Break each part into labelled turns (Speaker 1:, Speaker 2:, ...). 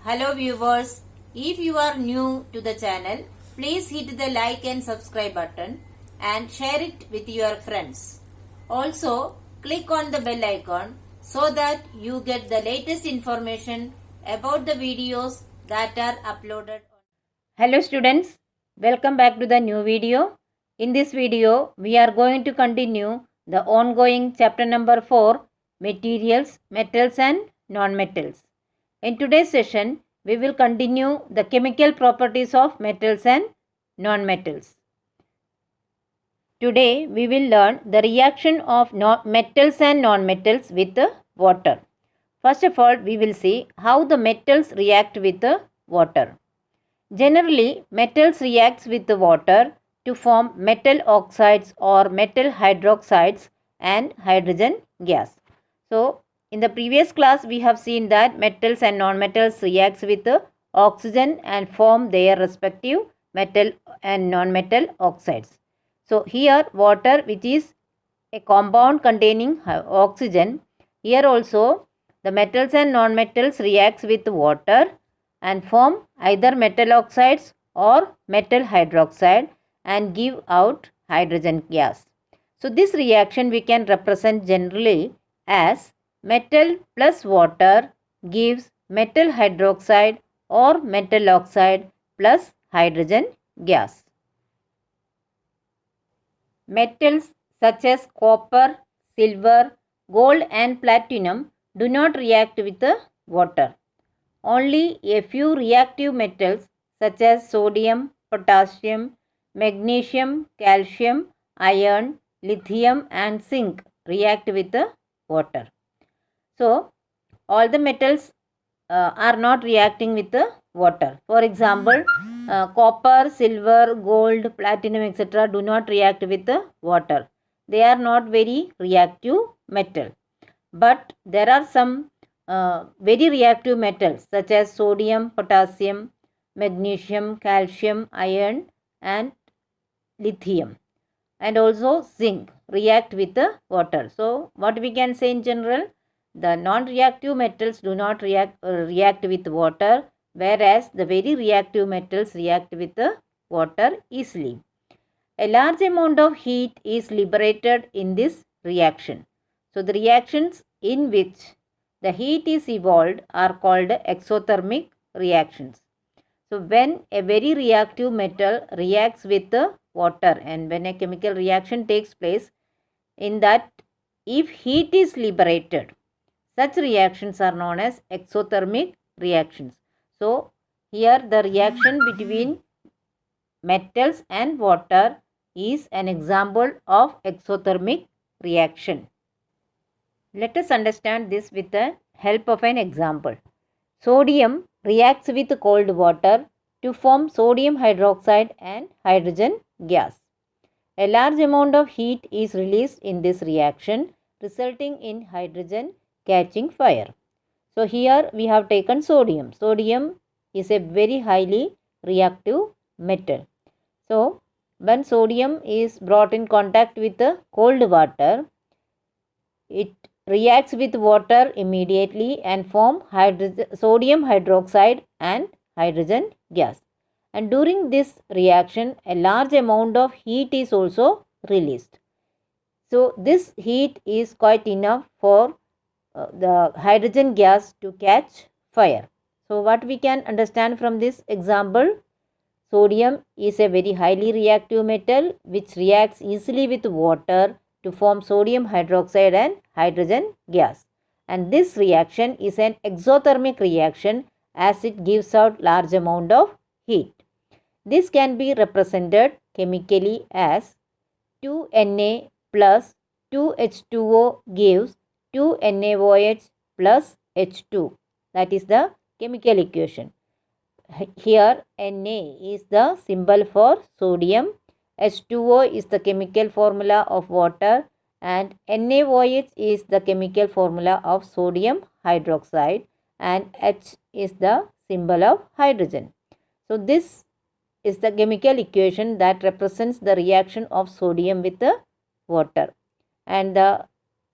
Speaker 1: Hello viewers, if you are new to the channel, please hit the like and subscribe button and share it with your friends. Also, click on the bell icon so that you get the latest information about the videos that are uploaded. Hello students, welcome back to the new video. In this video, we are going to continue the ongoing chapter number 4, Materials, Metals and Non-Metals. In today's session, we will continue the chemical properties of metals and non-metals. Today, we will learn the reaction of metals and non-metals with water. First of all, we will see how the metals react with water. Generally, metals react with the water to form metal oxides or metal hydroxides and hydrogen gas. So, in the previous class, we have seen that metals and non-metals react with oxygen and form their respective metal and non-metal oxides. So, here water, which is a compound containing oxygen, here also the metals and non-metals react with water and form either metal oxides or metal hydroxide and give out hydrogen gas. So, this reaction we can represent generally as metal plus water gives metal hydroxide or metal oxide plus hydrogen gas. Metals such as copper, silver, gold and platinum do not react with water. Only a few reactive metals such as sodium, potassium, magnesium, calcium, iron, lithium and zinc react with water. So, all the metals are not reacting with the water. For example, copper, silver, gold, platinum, etc. do not react with the water. They are not very reactive metal. But there are some very reactive metals such as sodium, potassium, magnesium, calcium, iron and lithium and also zinc react with the water. So, what we can say in general? The non-reactive metals do not react with water, whereas the very reactive metals react with the water easily. A large amount of heat is liberated in this reaction. So, the reactions in which the heat is evolved are called exothermic reactions. So, when a very reactive metal reacts with the water and when a chemical reaction takes place, in that if heat is liberated, such reactions are known as exothermic reactions. So, here the reaction between metals and water is an example of exothermic reaction. Let us understand this with the help of an example. Sodium reacts with cold water to form sodium hydroxide and hydrogen gas. A large amount of heat is released in this reaction, resulting in hydrogen catching fire. So, here we have taken sodium. Sodium is a very highly reactive metal. So, when sodium is brought in contact with the cold water, it reacts with water immediately and form sodium hydroxide and hydrogen gas. And during this reaction, a large amount of heat is also released. So, this heat is quite enough for the hydrogen gas to catch fire. So, what we can understand from this example? Sodium is a very highly reactive metal which reacts easily with water to form sodium hydroxide and hydrogen gas. And this reaction is an exothermic reaction as it gives out large amount of heat. This can be represented chemically as 2Na plus 2H2O gives 2NaOH plus H2. That is the chemical equation. Here Na is the symbol for sodium, H2O is the chemical formula of water and NaOH is the chemical formula of sodium hydroxide and H is the symbol of hydrogen. So, this is the chemical equation that represents the reaction of sodium with the water. And the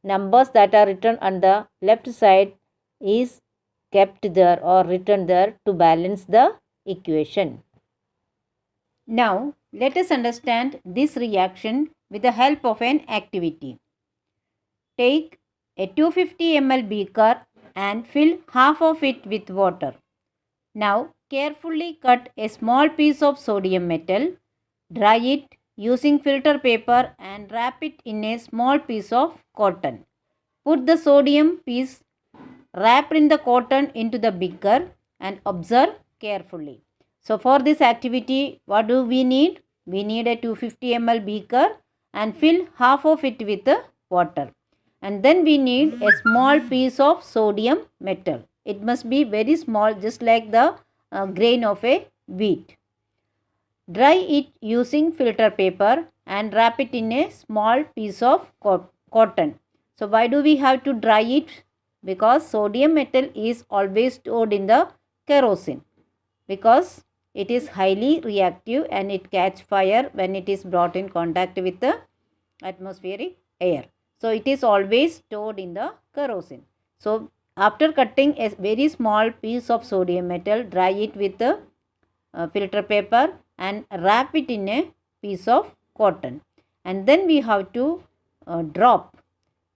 Speaker 1: numbers that are written on the left side is kept there or written there to balance the equation. Now, let us understand this reaction with the help of an activity. Take a 250 ml beaker and fill half of it with water. Now, carefully cut a small piece of sodium metal, dry it using filter paper and wrap it in a small piece of cotton. Put the sodium piece wrapped in the cotton into the beaker and observe carefully. So for this activity, what do we need? We need a 250 ml beaker and fill half of it with water. And then we need a small piece of sodium metal. It must be very small, just like the grain of a wheat. Dry it using filter paper and wrap it in a small piece of cotton. So why do we have to dry it? Because sodium metal is always stored in the kerosene, because it is highly reactive and it catch fire when it is brought in contact with the atmospheric air. So it is always stored in the kerosene. So after cutting a very small piece of sodium metal, dry it with the filter paper and wrap it in a piece of cotton. And then we have to drop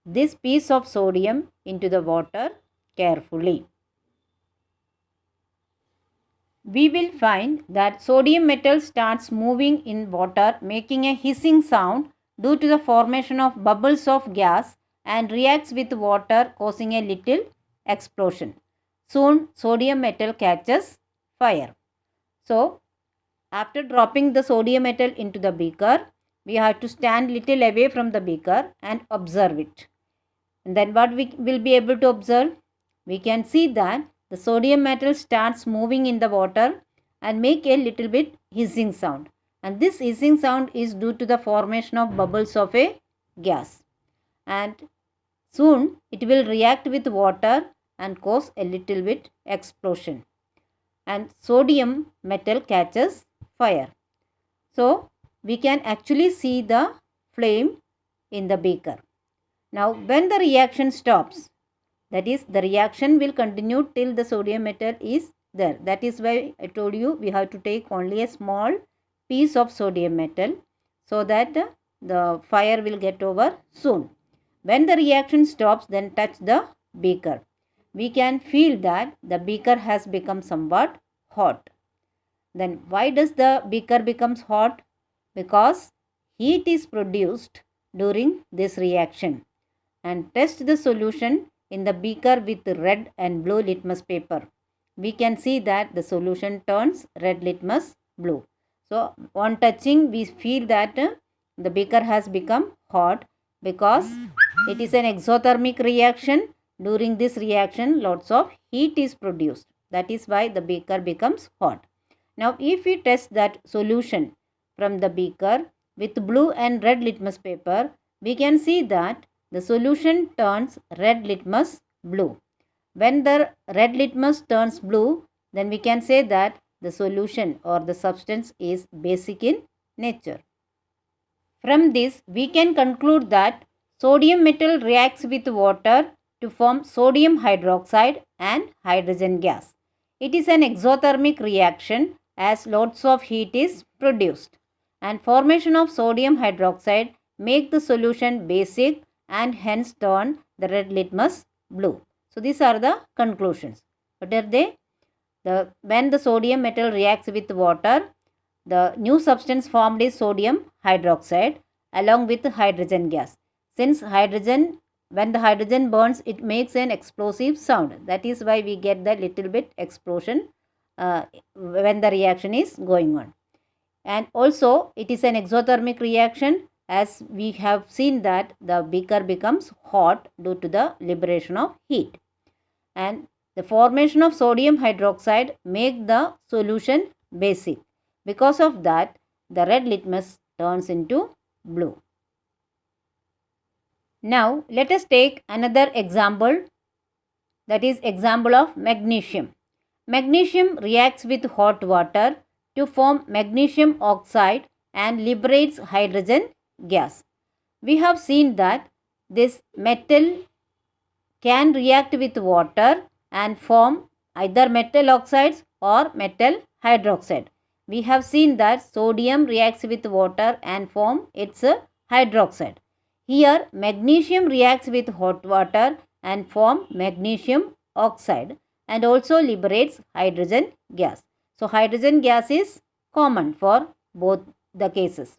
Speaker 1: this piece of sodium into the water carefully. We will find that sodium metal starts moving in water, making a hissing sound due to the formation of bubbles of gas, and reacts with water, causing a little explosion. Soon sodium metal catches fire. So after dropping the sodium metal into the beaker, we have to stand little away from the beaker and observe it. And then what we will be able to observe? We can see that the sodium metal starts moving in the water and make a little bit hissing sound. And this hissing sound is due to the formation of bubbles of a gas. And soon it will react with water and cause a little bit explosion. And sodium metal catches fire. So we can actually see the flame in the beaker. Now when the reaction stops, that is, the reaction will continue till the sodium metal is there. That is why I told you we have to take only a small piece of sodium metal so that the fire will get over soon. When the reaction stops, then touch the beaker. We can feel that the beaker has become somewhat hot. Then why does the beaker becomes hot? Because heat is produced during this reaction. And test the solution in the beaker with red and blue litmus paper. We can see that the solution turns red litmus blue. So on touching, we feel that the beaker has become hot because it is an exothermic reaction. During this reaction, lots of heat is produced. That is why the beaker becomes hot. Now if we test that solution from the beaker with blue and red litmus paper, we can see that the solution turns red litmus blue. When the red litmus turns blue, then we can say that the solution or the substance is basic in nature. From this, we can conclude that sodium metal reacts with water to form sodium hydroxide and hydrogen gas. It is an exothermic reaction as lots of heat is produced, and formation of sodium hydroxide make the solution basic and hence turn the red litmus blue. So these are the conclusions. What are they? When the sodium metal reacts with water, the new substance formed is sodium hydroxide along with hydrogen gas. Since when the hydrogen burns, it makes an explosive sound. That is why we get the little bit explosion when the reaction is going on. And also it is an exothermic reaction, as we have seen that the beaker becomes hot due to the liberation of heat. And the formation of sodium hydroxide make the solution basic. Because of that, the red litmus turns into blue. Now let us take another example, that is example of magnesium. Magnesium reacts with hot water to form magnesium oxide and liberates hydrogen gas. We have seen that this metal can react with water and form either metal oxides or metal hydroxide. We have seen that sodium reacts with water and form its hydroxide. Here magnesium reacts with hot water and form magnesium oxide and also liberates hydrogen gas. So hydrogen gas is common for both the cases.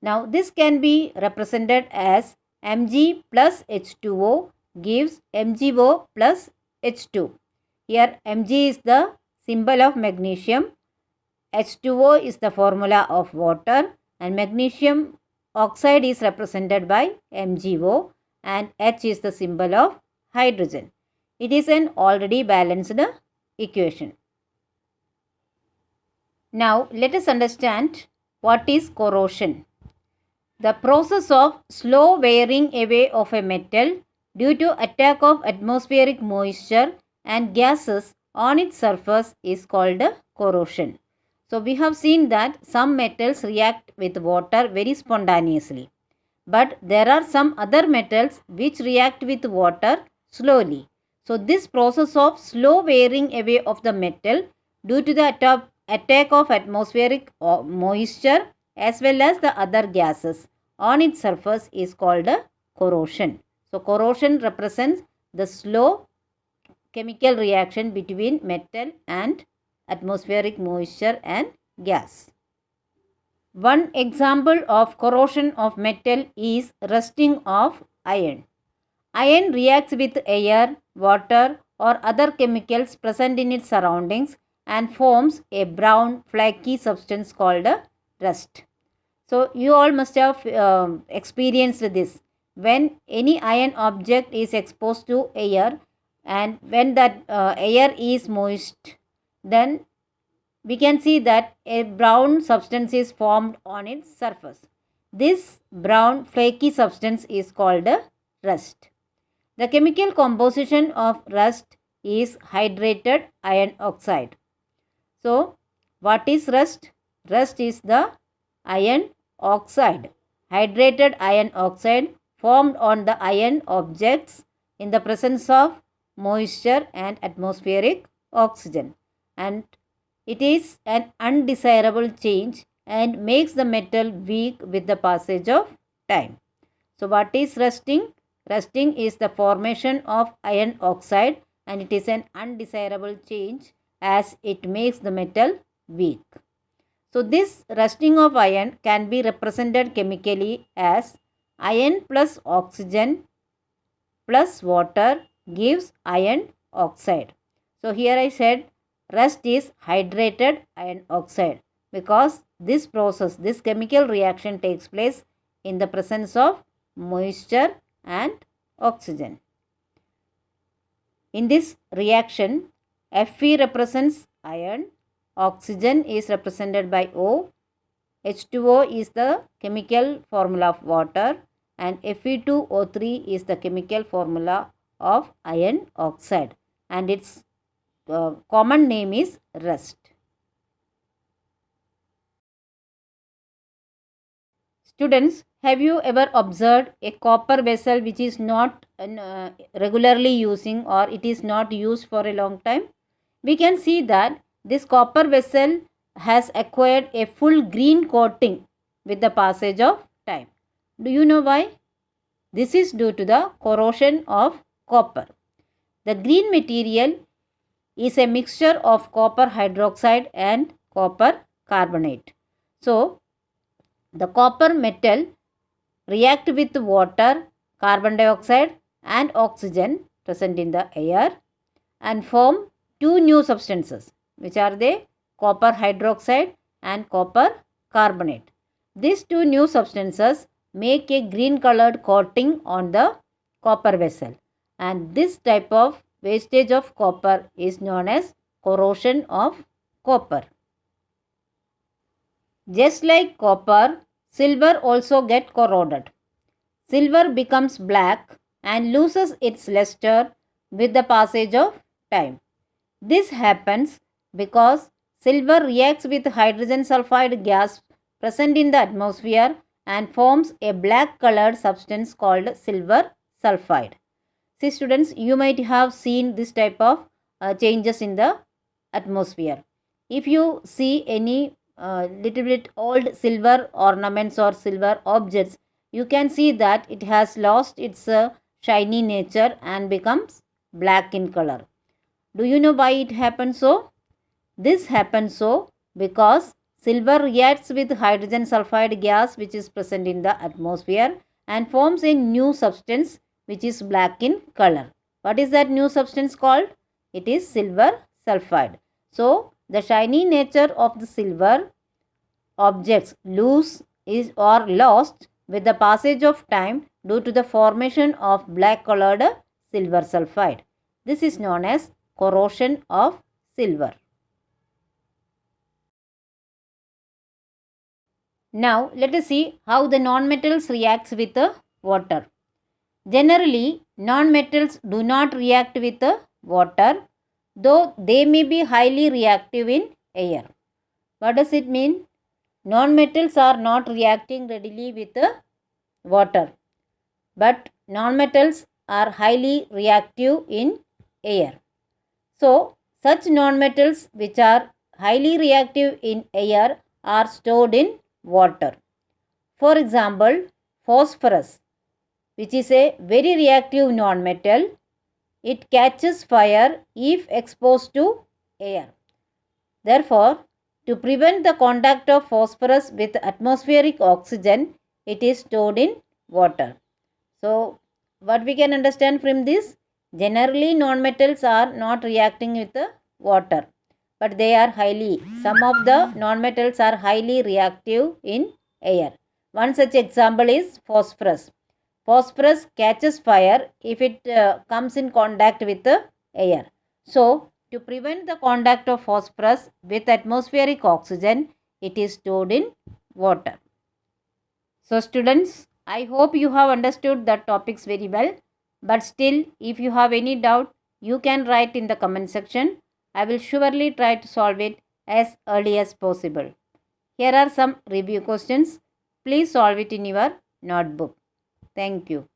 Speaker 1: Now this can be represented as Mg plus H2O gives MgO plus H2. Here Mg is the symbol of magnesium, H2O is the formula of water, and magnesium oxide is represented by MgO, and H is the symbol of hydrogen. It is an already balanced equation. Now let us understand what is corrosion. The process of slow wearing away of a metal due to attack of atmospheric moisture and gases on its surface is called corrosion. So we have seen that some metals react with water very spontaneously, but there are some other metals which react with water slowly. So this process of slow wearing away of the metal due to the attack of atmospheric moisture as well as the other gases on its surface is called corrosion. So corrosion represents the slow chemical reaction between metal and atmospheric moisture and gas. One example of corrosion of metal is rusting of iron. Iron reacts with air, water or other chemicals present in its surroundings and forms a brown flaky substance called rust. So you all must have experienced this. When any iron object is exposed to air and when that air is moist, then we can see that a brown substance is formed on its surface. This brown flaky substance is called rust. The chemical composition of rust is hydrated iron oxide. So what is rust? Rust is the iron oxide, hydrated iron oxide formed on the iron objects in the presence of moisture and atmospheric oxygen, and it is an undesirable change and makes the metal weak with the passage of time. So what is rusting? Rusting is the formation of iron oxide and it is an undesirable change as it makes the metal weak. So this rusting of iron can be represented chemically as iron plus oxygen plus water gives iron oxide. So here I said rust is hydrated iron oxide because this process, this chemical reaction takes place in the presence of moisture and oxygen. In this reaction, Fe represents iron, oxygen is represented by O, H2O is the chemical formula of water and Fe2O3 is the chemical formula of iron oxide and its common name is rust. Students, have you ever observed a copper vessel which is not regularly using or it is not used for a long time? We can see that this copper vessel has acquired a full green coating with the passage of time. Do you know why? This is due to the corrosion of copper. The green material is a mixture of copper hydroxide and copper carbonate. So, the copper metal react with water, carbon dioxide and oxygen present in the air and form two new substances, which are the copper hydroxide and copper carbonate. These two new substances make a green colored coating on the copper vessel and this type of wastage of copper is known as corrosion of copper. Just like copper, silver also gets corroded. Silver becomes black and loses its luster with the passage of time. This happens because silver reacts with hydrogen sulfide gas present in the atmosphere and forms a black colored substance called silver sulfide. See students, you might have seen this type of changes in the atmosphere. If you see any little bit old silver ornaments or silver objects, you can see that it has lost its shiny nature and becomes black in color. Do you know why it happens so? This happens so because silver reacts with hydrogen sulfide gas which is present in the atmosphere and forms a new substance which is black in color. What is that new substance called? It is silver sulfide. So, the shiny nature of the silver objects lose is or lost with the passage of time due to the formation of black colored silver sulfide. This is known as corrosion of silver. Now, let us see how the non-metals reacts with water. Generally, non-metals do not react with water, though they may be highly reactive in air. What does it mean? Non-metals are not reacting readily with water, but non-metals are highly reactive in air. So, such non-metals which are highly reactive in air are stored in water. For example, phosphorus, which is a very reactive non-metal, it catches fire if exposed to air. Therefore, to prevent the contact of phosphorus with atmospheric oxygen, it is stored in water. So, what we can understand from this? Generally, non-metals are not reacting with the water, but they are some of the non-metals are highly reactive in air. One such example is phosphorus. Phosphorus catches fire if it comes in contact with the air. So, to prevent the contact of phosphorus with atmospheric oxygen, it is stored in water. So, students, I hope you have understood the topics very well. But still, if you have any doubt, you can write in the comment section. I will surely try to solve it as early as possible. Here are some review questions. Please solve it in your notebook. Thank you.